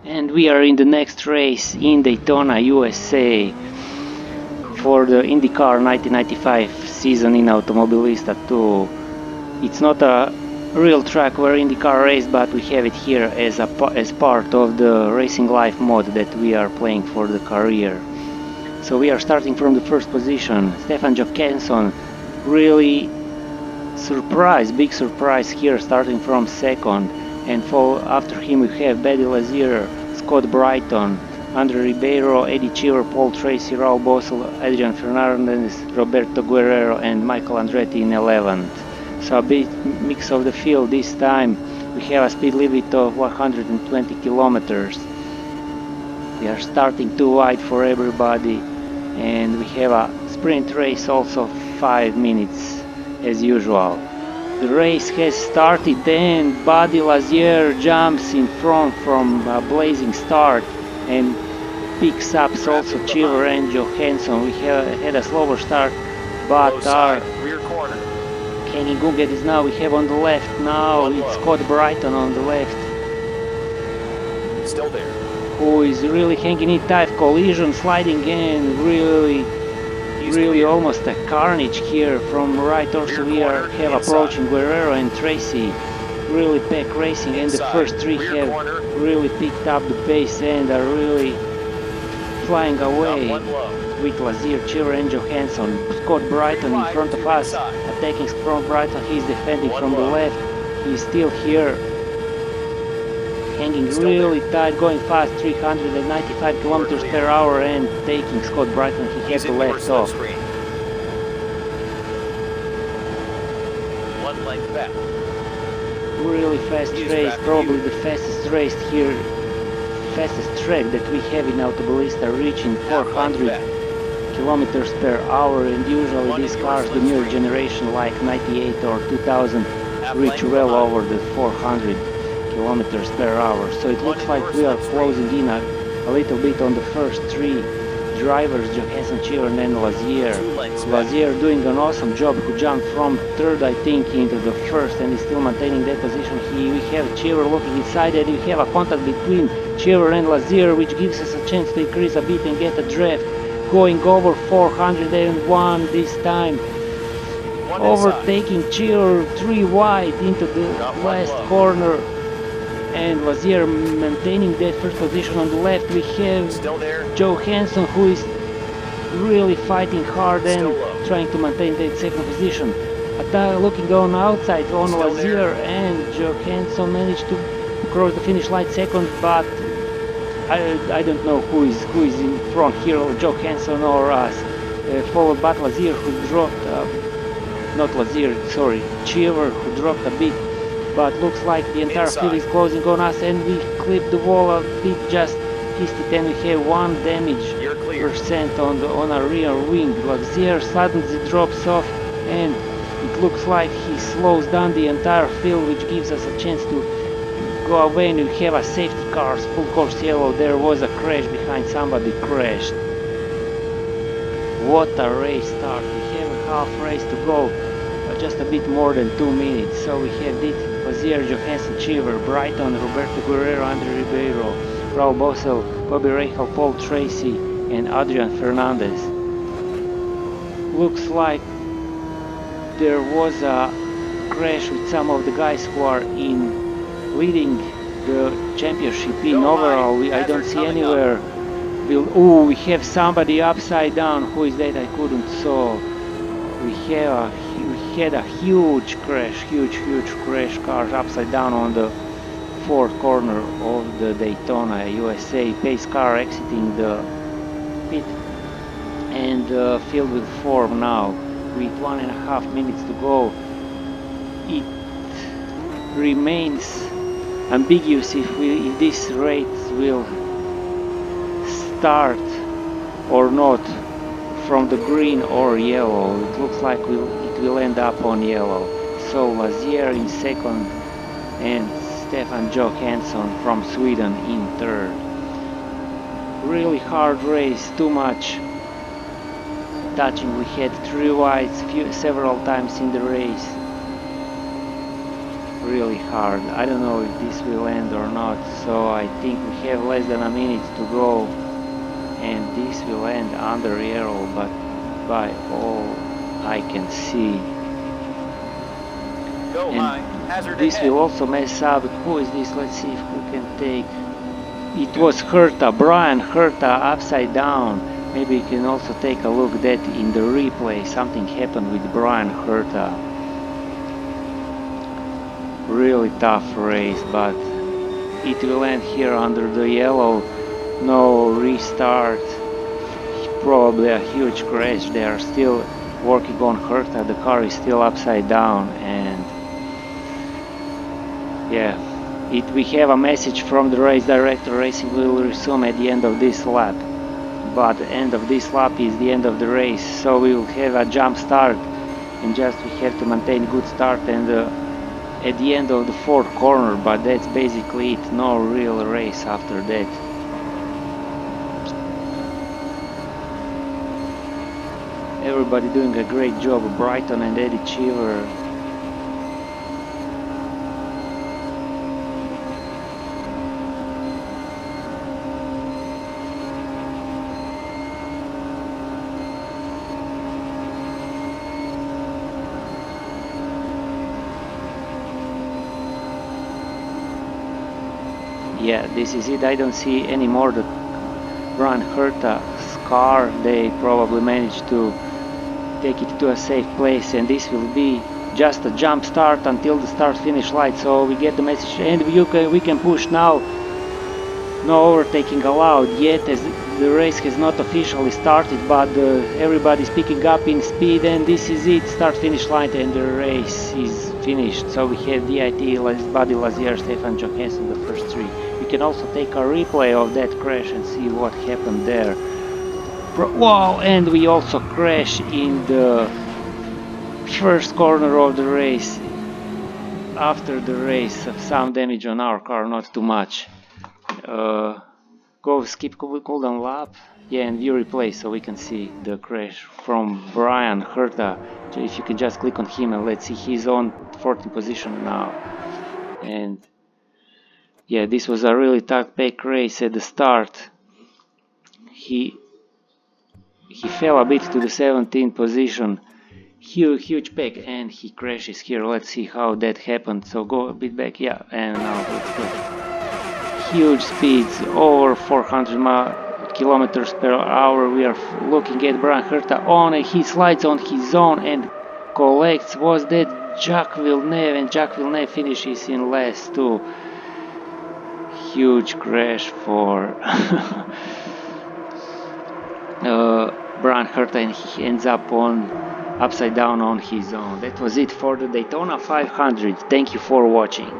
And we are in the next race in Daytona, USA for the IndyCar 1995 season in Automobilista 2. It's not a real track where IndyCar race, but we have it here as part of the Racing Life mode that we are playing for the career. So we are starting from the first position. Stefan Johansson, really big surprise here, starting from second. And after him we have Betty Lazier, Scott Brighton, Andre Ribeiro, Eddie Cheever, Paul Tracy, Raul Boesel, Adrian Fernandez, Roberto Guerrero and Michael Andretti in 11th. So a bit mix of the field this time. We have a speed limit of 120 kilometers. We are starting too wide for everybody, and we have a sprint race also 5 minutes as usual. The race has started and Buddy Lazier jumps in front from a blazing start and picks up also Cheever and Johansson. We had a slower start, but our Kenny Guget is now, we have on the left now, it's Scott Brighton on the left. Still there. Who is really hanging in tight, collision, sliding in, really almost a carnage here from right. Also we have approaching Guerrero and Tracy, really pack racing, and the first three have really picked up the pace and are really flying away with Lazier, Cheever and Johansson. Scott Brighton in front of us, attacking from Brighton, he's defending from the left, he's still here, hanging really tight, going fast, 395 kilometers per hour and taking Scott Brighton, he had to left off. 1 length back. Really fast race, probably the fastest race here, fastest track that we have in Automobilista, reaching 400 kilometers per hour, and usually these cars, the newer generation like 98 or 2000, reach well over the 400 kilometers per hour. So it looks like we are closing in a little bit on the first three drivers, Johansson, Cheever and Lazier. Lazier doing an awesome job, who jumped from third I think into the first and is still maintaining that position. We have Cheever looking inside and we have a contact between Cheever and Lazier, which gives us a chance to increase a bit and get a draft, going over 401 this time, overtaking Cheever 3 wide into the last corner, and Lazier maintaining that first position. On the left we have Johansson, who is really fighting hard and trying to maintain that second position. Looking on outside on Lazier, and Johansson managed to cross the finish line second, but I don't know who is in front here, Johansson or us. Followed by Lazier, who dropped, not Lazier, sorry, Cheever, who dropped a bit. But looks like the entire field is closing on us, and we clipped the wall a bit, just hissed it, and we have 1 damage percent on our rear wing. Lazier suddenly drops off, and it looks like he slows down the entire field, which gives us a chance to go away, and we have a safety car, full course yellow. There was a crash behind, somebody crashed. What a race start. We have a half race to go, just a bit more than 2 minutes. So we have it: Lazier, Johansson, Cheever, Brighton, Roberto Guerrero, Andre Ribeiro, Raul Boesel, Bobby Rahal, Paul Tracy and Adrian Fernandez. Looks like there was a crash with some of the guys who are leading the championship in overall. I don't see anywhere. We have somebody upside down. Who is that? I couldn't saw. We had a huge crash, huge crash, cars upside down on the fourth corner of the Daytona, USA. Pace car exiting the pit and filled with form now, with 1.5 minutes to go. It remains ambiguous if this race will start or not from the green or yellow. It looks like it will end up on yellow. So Lazier in second and Stefan Johansson from Sweden in third. Really hard race, too much touching. We had 3 wides several times in the race. really hard. I don't know if this will end or not, so I think we have less than a minute to go, and this will end under yellow, but by all I can see. And this will also mess up. Who is this? Let's see if we can take. It was Herta, Brian Herta, upside down. Maybe you can also take a look that in the replay something happened with Brian Herta. Really tough race, but it will end here under the yellow. No restart. Probably a huge crash. They are still working on Herta. The car is still upside down, and yeah, we have a message from the race director. Racing will resume at the end of this lap, but the end of this lap is the end of the race, so we will have a jump start, and just we have to maintain good start and at the end of the fourth corner, but that's basically it. No real race after that. Everybody doing a great job, Brighton and Eddie Cheever. Yeah, this is it. I don't see any more the Brian Herta's car. They probably managed to take it to a safe place, and this will be just a jump start until the start finish light. So we get the message, and we can push now. No overtaking allowed yet, as the race has not officially started, but everybody's picking up in speed, and this is it, start finish line, and the race is finished. So we have DIT, Buddy Lazier, Stefan Johansson, the first three. We can also take a replay of that crash and see what happened there. Wow, and we also crash in the first corner of the race. After the race, some damage on our car, not too much. Go skip cooldown lap, yeah, and view replay so we can see the crash from Brian Herta. If you can just click on him and let's see, he's on 14th position now. And yeah, this was a really tough pack race at the start. He fell a bit to the 17th position. Huge pack, and he crashes here. Let's see how that happened. So go a bit back, yeah, and now let's go. Huge speeds, over 400 kilometers per hour. We are looking at Brian Herta on, and he slides on his own and collects. Was that Jacques Villeneuve? And Jacques Villeneuve finishes in last too. Huge crash for Brian Herta, and he ends up on upside down on his own. That was it for the Daytona 500. Thank you for watching.